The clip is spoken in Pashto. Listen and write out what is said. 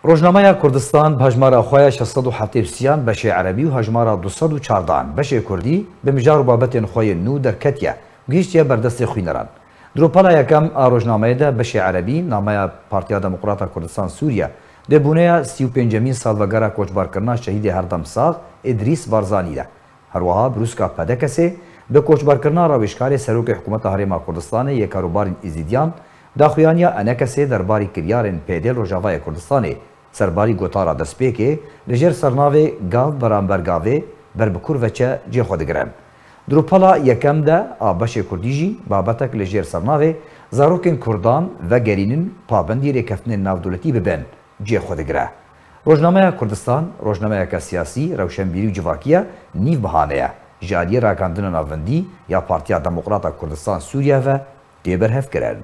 روزنامه کردستان هجمار خواه 673 بشه عربی و هجمار 214 بشه کردی به مجار و بابت خواه نو در کتیه گیشتیه بردست خوینران. دروپالا یکم روزنامه ده بشه عربی نامه پارتیا دموکراتا کردستان سوریه ده بونه 35 سالوگره کوچبار کرنا شهید هردم ساغ ادریس بارزانی ده. هر وها بروسکا پدکسه به کوچبار کرنا راوشکار سروک حکومت هرما کردستان یک کاروبار ازیدیان داخویانیا انکسه درباری کریارن پیدل روجاوای کردستان سرباری گوتارا دسپیکه لجر سرناوی گاو برانبرگاوی بربکور وچه جی خودگرن. دروپالا یکم ده آبش کردیجی بابتک لجر سرناوی زاروکن کردان و گرینن پابندی رکفتن ناودولتی ببن جی خودگره. روزنامه کردستان روزنامه که سیاسی روشنبیری و جواکیه نیو بهانه جاری راکاندن ناوندی یا پارتیا دموکراتا کردستان سوریه و دیبر هف کرن.